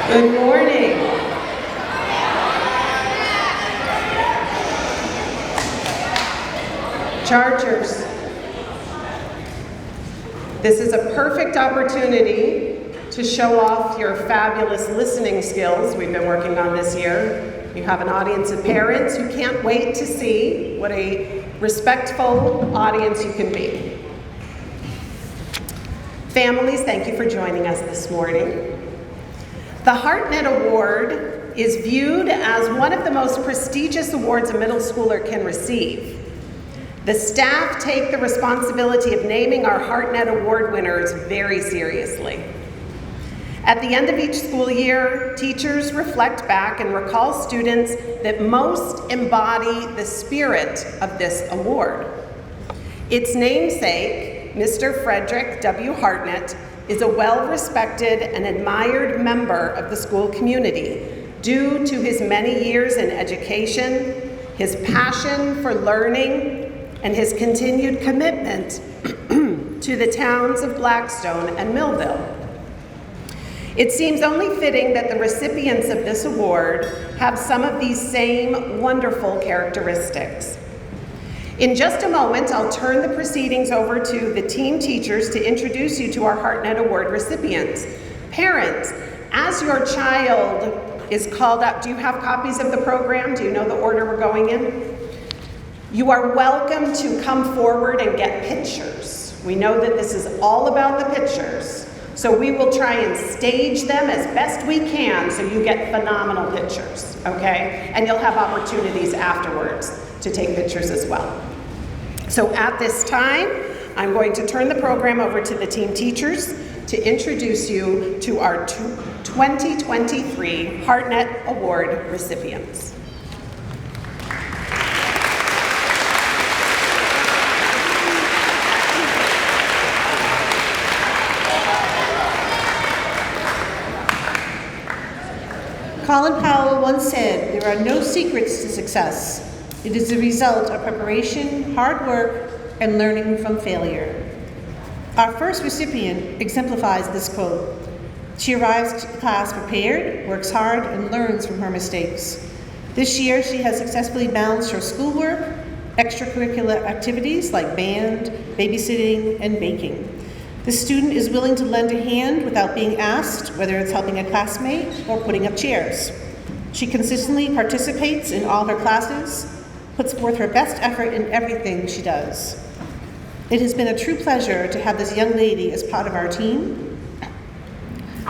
Good morning. Chargers, this is a perfect opportunity to show off your fabulous listening skills we've been working on this year. You have an audience of parents who can't wait to see what a respectful audience you can be. Families, thank you for joining us this morning. The Hartnett Award is viewed as one of the most prestigious awards a middle schooler can receive. The staff take the responsibility of naming our Hartnett Award winners very seriously. At the end of each school year, teachers reflect back and recall students that most embody the spirit of this award. Its namesake, Mr. Frederick W. Hartnett, is a well-respected and admired member of the school community due to his many years in education, his passion for learning, and his continued commitment to the towns of Blackstone and Millville. It seems only fitting that the recipients of this award have some of these same wonderful characteristics. In just a moment, I'll turn the proceedings over to the team teachers to introduce you to our Hartnett Award recipients. Parents, as your child is called up, do you have copies of the program? Do you know the order we're going in? You are welcome to come forward and get pictures. We know that this is all about the pictures, so we will try and stage them as best we can so you get phenomenal pictures, okay? And you'll have opportunities afterwards to take pictures as well. So at this time, I'm going to turn the program over to the team teachers to introduce you to our 2023 Hartnett Award recipients. Colin Powell once said, "There are no secrets to success. It is the result of preparation, hard work, and learning from failure." Our first recipient exemplifies this quote. She arrives to class prepared, works hard, and learns from her mistakes. This year, she has successfully balanced her schoolwork, extracurricular activities like band, babysitting, and baking. The student is willing to lend a hand without being asked, whether it's helping a classmate or putting up chairs. She consistently participates in all her classes, puts forth her best effort in everything she does. It has been a true pleasure to have this young lady as part of our team.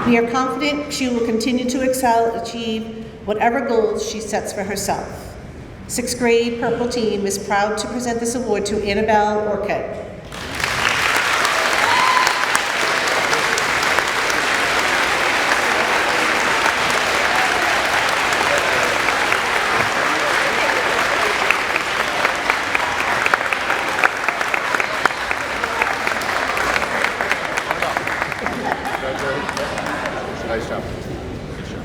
We are confident she will continue to excel, achieve whatever goals she sets for herself. 6th grade Purple Team is proud to present this award to Annabelle Orcutt. Nice job. Good job.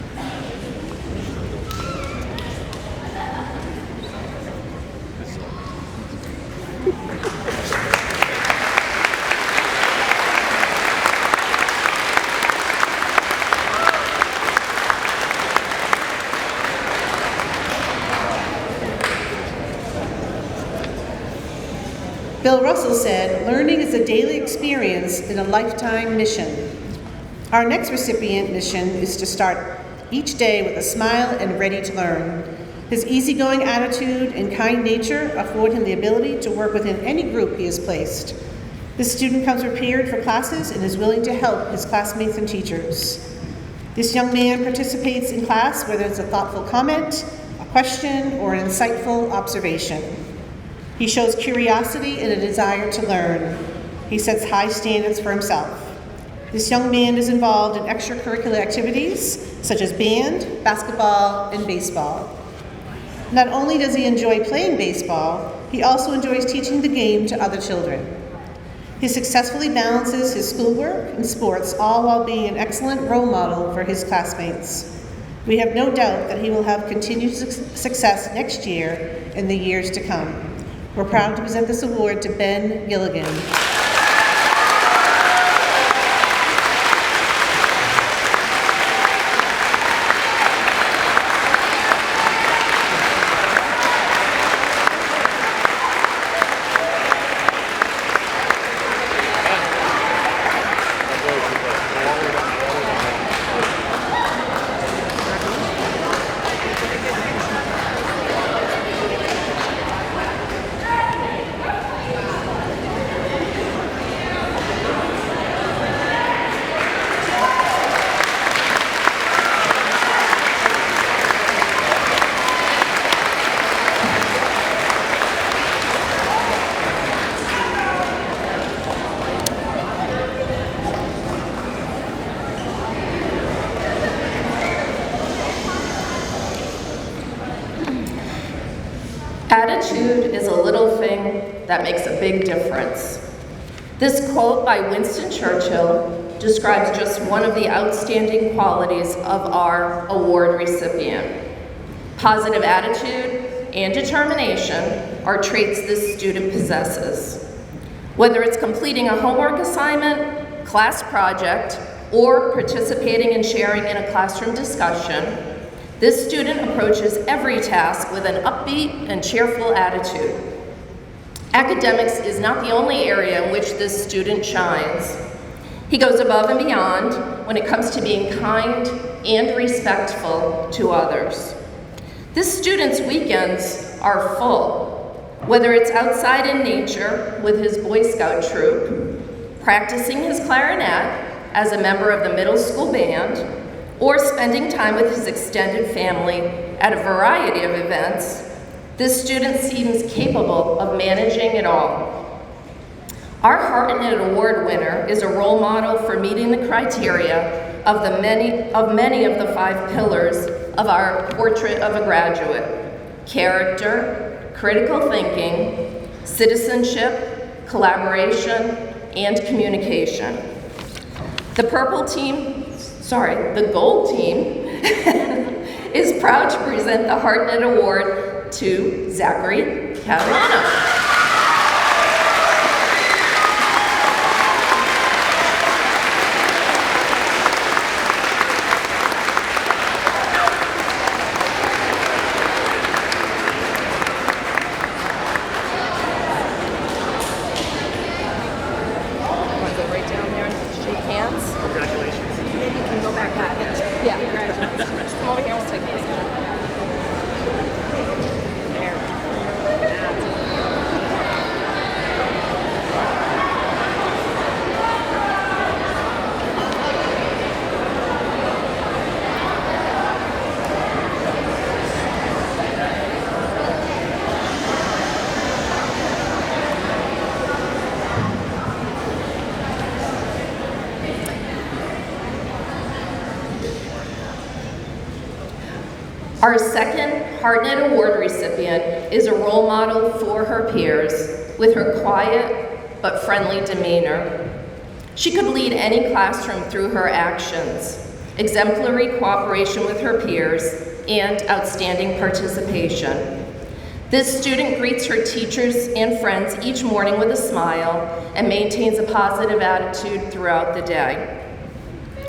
Bill Russell said, "Learning is a daily experience and a lifetime mission." Our next recipient mission is to start each day with a smile and ready to learn. His easygoing attitude and kind nature afford him the ability to work within any group he is placed. This student comes prepared for classes and is willing to help his classmates and teachers. This young man participates in class whether it's a thoughtful comment, a question, or an insightful observation. He shows curiosity and a desire to learn. He sets high standards for himself. This young man is involved in extracurricular activities such as band, basketball, and baseball. Not only does he enjoy playing baseball, he also enjoys teaching the game to other children. He successfully balances his schoolwork and sports, all while being an excellent role model for his classmates. We have no doubt that he will have continued success next year and the years to come. We're proud to present this award to Ben Gilligan. Attitude is a little thing that makes a big difference. This quote by Winston Churchill describes just one of the outstanding qualities of our award recipient. Positive attitude and determination are traits this student possesses. Whether it's completing a homework assignment, class project, or participating and sharing in a classroom discussion, this student approaches every task with an upbeat and cheerful attitude. Academics is not the only area in which this student shines. He goes above and beyond when it comes to being kind and respectful to others. This student's weekends are full, whether it's outside in nature with his Boy Scout troop, practicing his clarinet as a member of the middle school band, or spending time with his extended family at a variety of events. This student seems capable of managing it all. Our Hartnett Award winner is a role model for meeting the criteria of many of the 5 pillars of our portrait of a graduate: character, critical thinking, citizenship, collaboration, and communication. The gold team is proud to present the Hartnett Award to Zachary Catalano. Right down there. Our second Hartnett Award recipient is a role model for her peers with her quiet but friendly demeanor. She could lead any classroom through her actions, exemplary cooperation with her peers, and outstanding participation. This student greets her teachers and friends each morning with a smile and maintains a positive attitude throughout the day.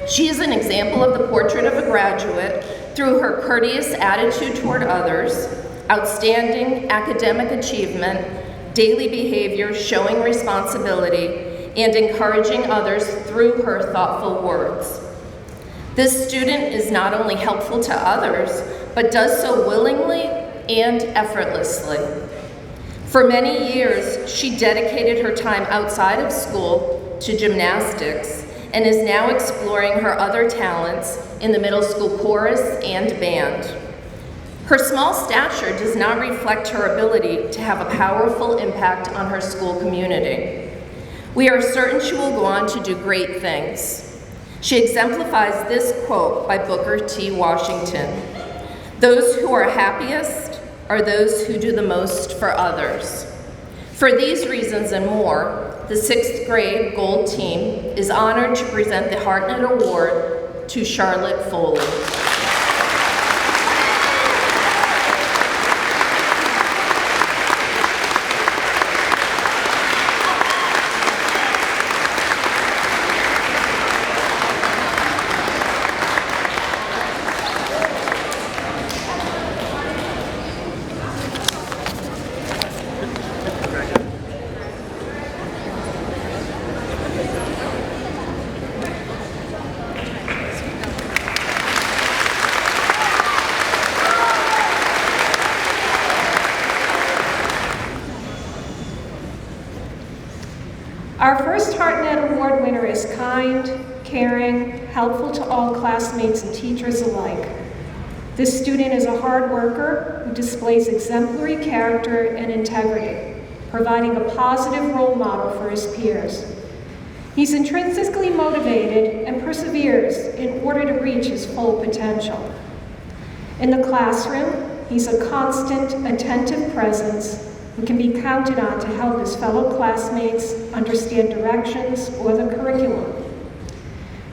She is an example of the portrait of a graduate through her courteous attitude toward others, outstanding academic achievement, daily behavior showing responsibility, and encouraging others through her thoughtful words. This student is not only helpful to others, but does so willingly and effortlessly. For many years, she dedicated her time outside of school to gymnastics and is now exploring her other talents in the middle school chorus and band. Her small stature does not reflect her ability to have a powerful impact on her school community. We are certain she will go on to do great things. She exemplifies this quote by Booker T. Washington: "Those who are happiest are those who do the most for others." For these reasons and more, the 6th grade Gold Team is honored to present the Hartnett Award to Charlotte Foley. Our first Hartnett Award winner is kind, caring, helpful to all classmates and teachers alike. This student is a hard worker who displays exemplary character and integrity, providing a positive role model for his peers. He's intrinsically motivated and perseveres in order to reach his full potential. In the classroom, he's a constant, attentive presence who can be counted on to help his fellow classmates understand directions or the curriculum.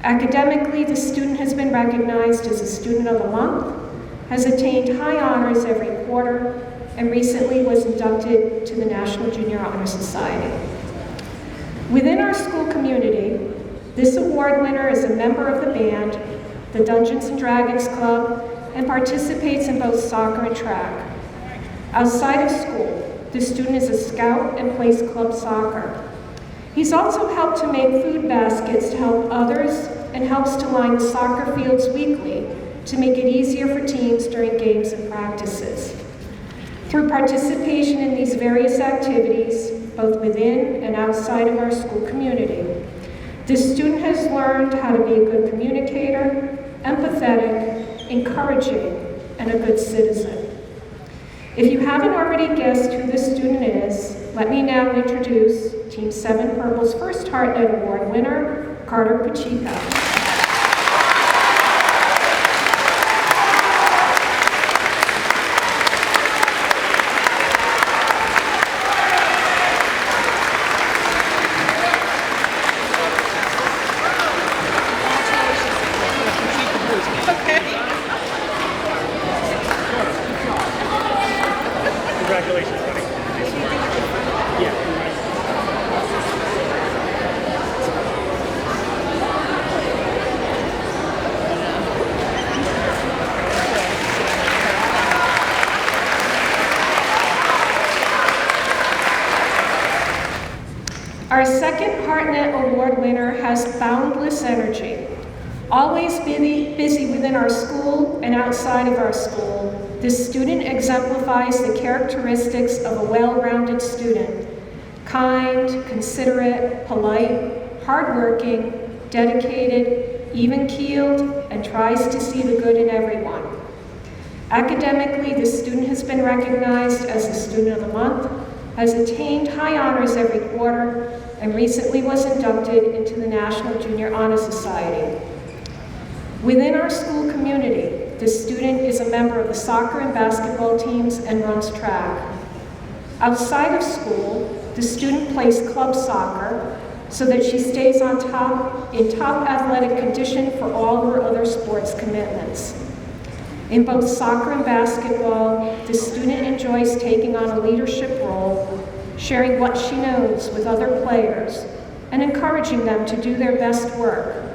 Academically, the student has been recognized as a Student of the Month, has attained high honors every quarter, and recently was inducted to the National Junior Honor Society. Within our school community, this award winner is a member of the band, the Dungeons and Dragons Club, and participates in both soccer and track. Outside of school, the student is a scout and plays club soccer. He's also helped to make food baskets to help others and helps to line the soccer fields weekly to make it easier for teams during games and practices. Through participation in these various activities, both within and outside of our school community, this student has learned how to be a good communicator, empathetic, encouraging, and a good citizen. If you haven't already guessed who this student is, let me now introduce Team 7 Purple's first Hartnett Award winner, Carter Pacheco. Congratulations, buddy. Yeah. Our second Hartnett Award winner has boundless energy. Always busy within our school and outside of our school, this student exemplifies the characteristics of a well-rounded student: kind, considerate, polite, hardworking, dedicated, even-keeled, and tries to see the good in everyone. Academically, this student has been recognized as the Student of the Month, has attained high honors every quarter, and recently was inducted into the National Junior Honor Society. Within our school community, this student is a member of the soccer and basketball teams and runs track. Outside of school, the student plays club soccer so that she stays in top athletic condition for all her other sports commitments. In both soccer and basketball, the student enjoys taking on a leadership role, sharing what she knows with other players, and encouraging them to do their best work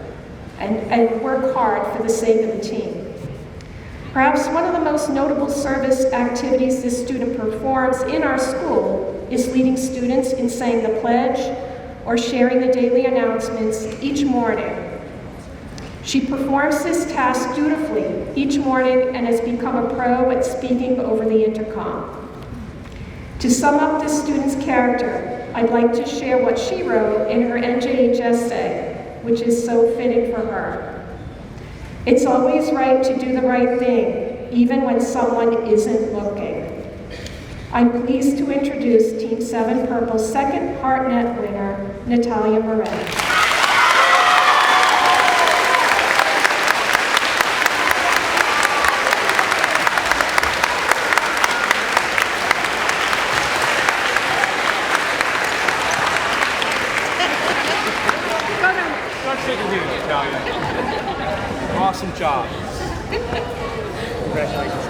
and work hard for the sake of the team. Perhaps one of the most notable service activities this student performs in our school is leading students in saying the pledge or sharing the daily announcements each morning. She performs this task dutifully each morning and has become a pro at speaking over the intercom. To sum up this student's character, I'd like to share what she wrote in her NJH essay, which is so fitting for her. It's always right to do the right thing, even when someone isn't looking. I'm pleased to introduce Team 7 Purple's second Hartnett winner, Natalia Moret. Awesome job. Congratulations.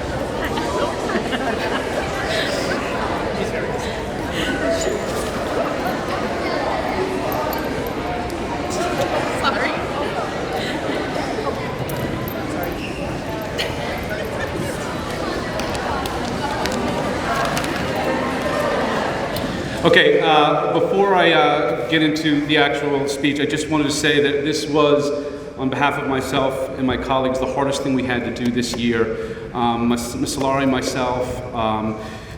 He's very Sorry. Okay, before I get into the actual speech, I just wanted to say that this was, on behalf of myself and my colleagues, the hardest thing we had to do this year. Ms. Solari, myself,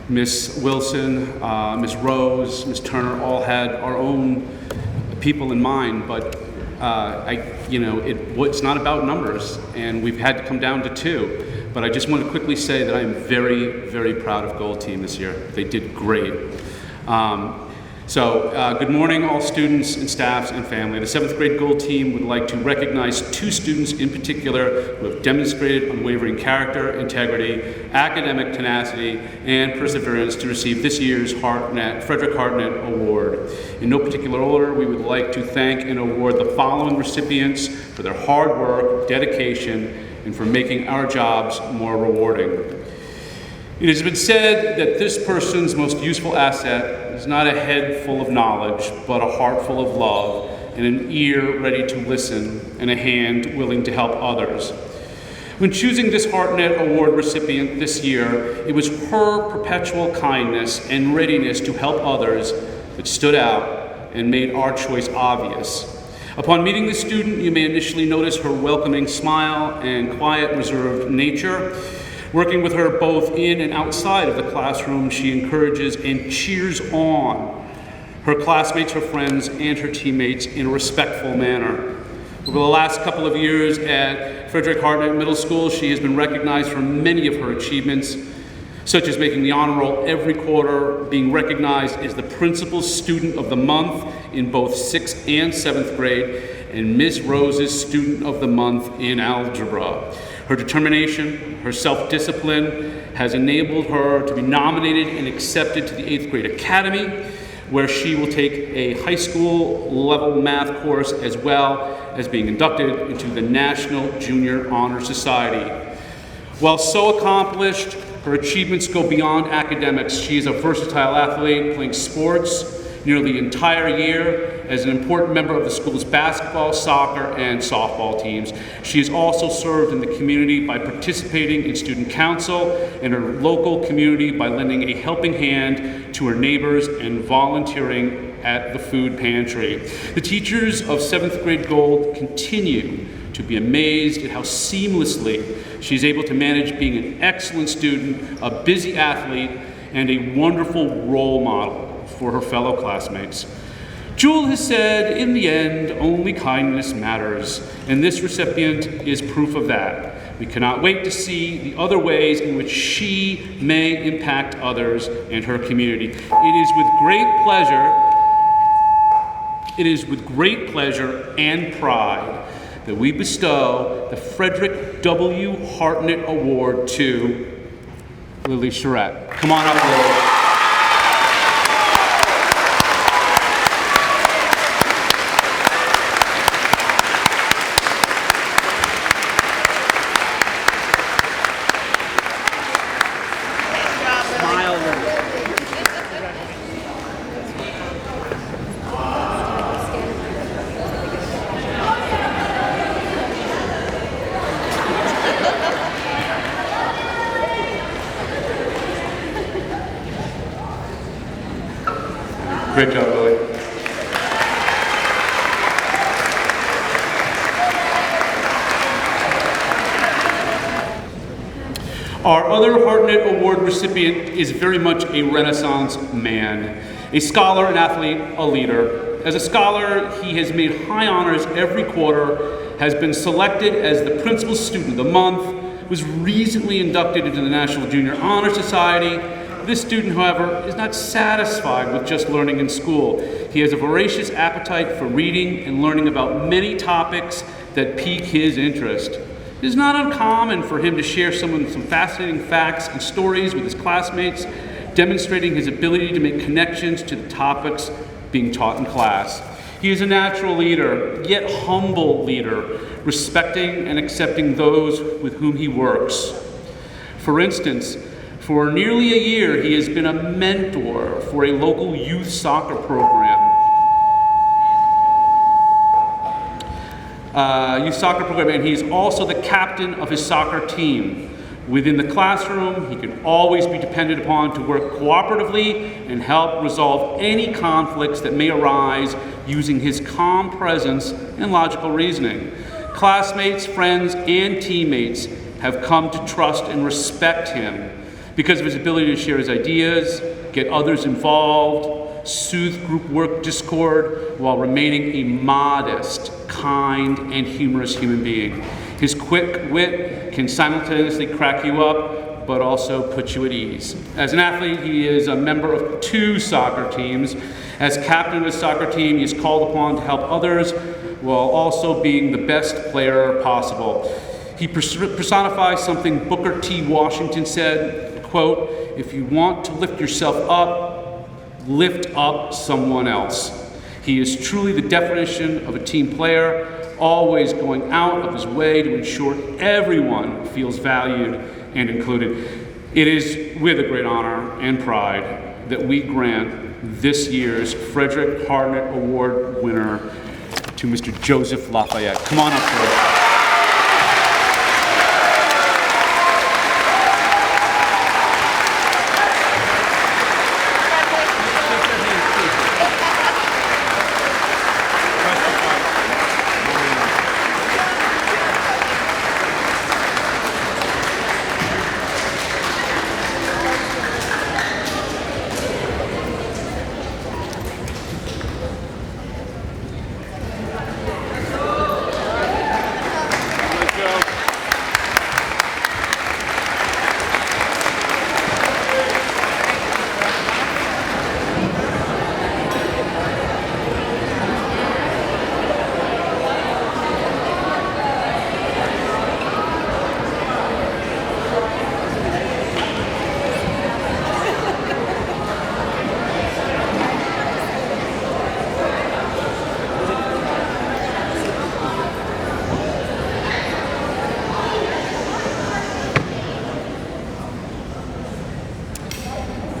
Ms. Wilson, Ms. Rose, Ms. Turner all had our own people in mind, but it's not about numbers, and we've had to come down to 2. But I just want to quickly say that I am very, very proud of Gold Team this year. They did great. Good morning, all students and staffs and family. The 7th grade Gold Team would like to recognize 2 students in particular who have demonstrated unwavering character, integrity, academic tenacity, and perseverance to receive this year's Frederick Hartnett Award. In no particular order, we would like to thank and award the following recipients for their hard work, dedication, and for making our jobs more rewarding. It has been said that this person's most useful asset is not a head full of knowledge, but a heart full of love, and an ear ready to listen, and a hand willing to help others. When choosing this Hartnett Award recipient this year, it was her perpetual kindness and readiness to help others that stood out and made our choice obvious. Upon meeting the student, you may initially notice her welcoming smile and quiet, reserved nature. Working with her both in and outside of the classroom, she encourages and cheers on her classmates, her friends, and her teammates in a respectful manner. Over the last couple of years at Frederick Hartnett Middle School, she has been recognized for many of her achievements, such as making the honor roll every quarter, being recognized as the Principal Student of the Month in both 6th and 7th grade, and Ms. Rose's Student of the Month in Algebra. Her determination, her self-discipline has enabled her to be nominated and accepted to the 8th grade academy, where she will take a high school level math course as well as being inducted into the National Junior Honor Society. While so accomplished, her achievements go beyond academics. She is a versatile athlete playing sports nearly the entire year as an important member of the school's basketball, soccer, and softball teams. She has also served in the community by participating in student council in her local community by lending a helping hand to her neighbors and volunteering at the food pantry. The teachers of 7th grade Gold continue to be amazed at how seamlessly she's able to manage being an excellent student, a busy athlete, and a wonderful role model for her fellow classmates. Jewel has said, in the end, only kindness matters, and this recipient is proof of that. We cannot wait to see the other ways in which she may impact others and her community. It is with great pleasure and pride that we bestow the Frederick W. Hartnett Award to Lily Charette. Come on up, Lily. Great job, Lily. Our other Hartnett Award recipient is very much a Renaissance man, a scholar, an athlete, a leader. As a scholar, he has made high honors every quarter, has been selected as the Principal Student of the Month, was recently inducted into the National Junior Honor Society. This student, however, is not satisfied with just learning in school. He has a voracious appetite for reading and learning about many topics that pique his interest. It is not uncommon for him to share some fascinating facts and stories with his classmates, demonstrating his ability to make connections to the topics being taught in class. He is a natural leader, yet humble leader, respecting and accepting those with whom he works. For instance, for nearly a year, he has been a mentor for a local youth soccer program. And he is also the captain of his soccer team. Within the classroom, he can always be depended upon to work cooperatively and help resolve any conflicts that may arise using his calm presence and logical reasoning. Classmates, friends, and teammates have come to trust and respect him because of his ability to share his ideas, get others involved, soothe group work discord while remaining a modest, kind, and humorous human being. His quick wit can simultaneously crack you up, but also put you at ease. As an athlete, he is a member of 2 soccer teams. As captain of his soccer team, he is called upon to help others while also being the best player possible. He personifies something Booker T. Washington said, quote, "If you want to lift yourself up, lift up someone else." He is truly the definition of a team player, always going out of his way to ensure everyone feels valued and included. It is with a great honor and pride that we grant this year's Frederick Hartnett Award winner to Mr. Joseph Lafayette. Come on up, sir.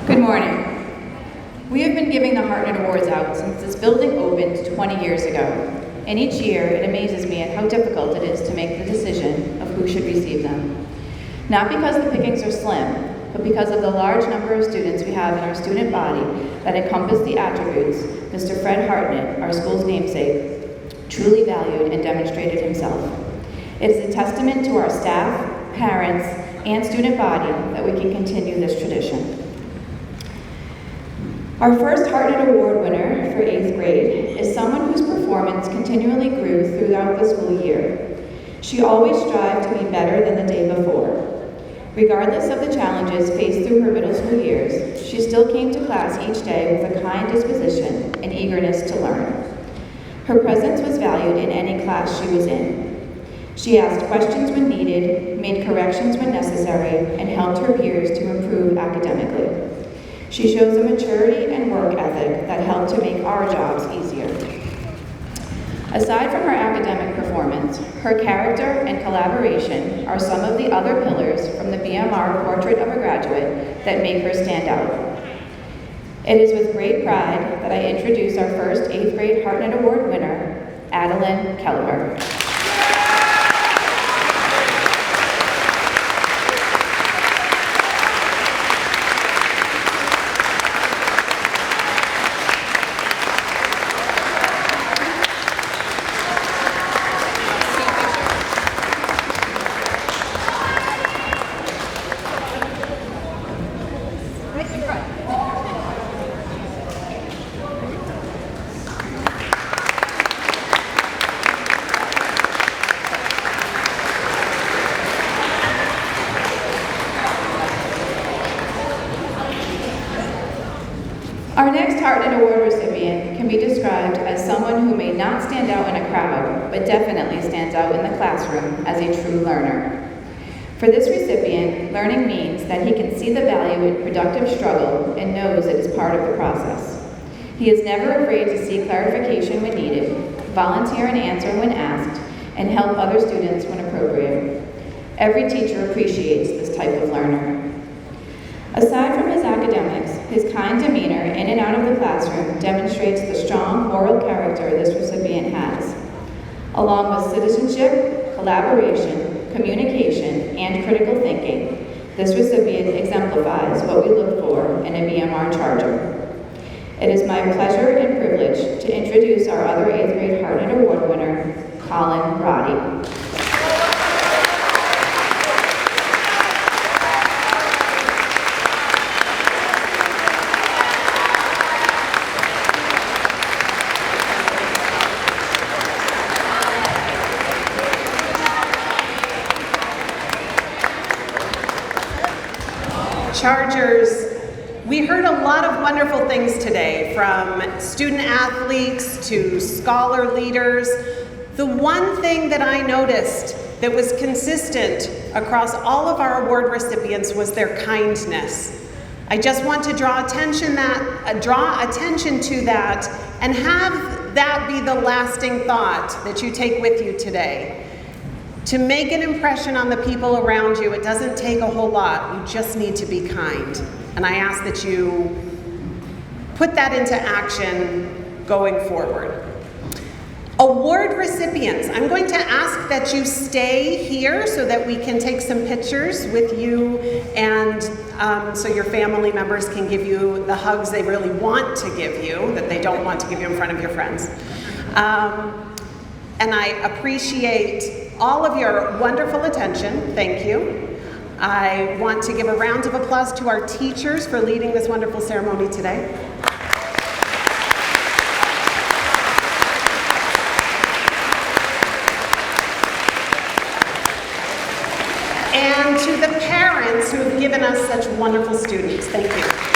Good morning. We have been giving the Hartnett Awards out since this building opened 20 years ago, and each year it amazes me at how difficult it is to make the decision of who should receive them. Not because the pickings are slim, but because of the large number of students we have in our student body that encompass the attributes Mr. Fred Hartnett, our school's namesake, truly valued and demonstrated himself. It is a testament to our staff, parents, and student body that we can continue this tradition. Our first Hartnett Award winner for 8th grade is someone whose performance continually grew throughout the school year. She always strived to be better than the day before. Regardless of the challenges faced through her middle school years, she still came to class each day with a kind disposition and eagerness to learn. Her presence was valued in any class she was in. She asked questions when needed, made corrections when necessary, and helped her peers to improve academically. She shows a maturity and work ethic that helped to make our jobs easier. Aside from her academic performance, her character and collaboration are some of the other pillars from the BMR Portrait of a Graduate that make her stand out. It is with great pride that I introduce our first 8th grade Hartnett Award winner, Adeline Kelleher. Our next Hartnett Award recipient can be described as someone who may not stand out in a crowd, but definitely stands out in the classroom as a true learner. For this recipient, learning means that he can see the value in productive struggle and knows it is part of the process. He is never afraid to seek clarification when needed, volunteer and answer when asked, and help other students when appropriate. Every teacher appreciates this type of learner. Aside from his academics, his kind demeanor in and out of the classroom demonstrates the strong moral character this recipient has. Along with citizenship, collaboration, communication, and critical thinking, this recipient exemplifies what we look for in a BMR Charger. It is my pleasure and privilege to introduce our other 8th grade Hartnett Award winner, Colin Roddy. Chargers, we heard a lot of wonderful things today, from student athletes to scholar leaders. The one thing that I noticed that was consistent across all of our award recipients was their kindness. I just want to draw attention to that and have that be the lasting thought that you take with you today. To make an impression on the people around you, it doesn't take a whole lot. You just need to be kind. And I ask that you put that into action going forward. Award recipients, I'm going to ask that you stay here so that we can take some pictures with you, and so your family members can give you the hugs they really want to give you, that they don't want to give you in front of your friends. And I appreciate all of your wonderful attention. Thank you. I want to give a round of applause to our teachers for leading this wonderful ceremony today. And to the parents who have given us such wonderful students. Thank you.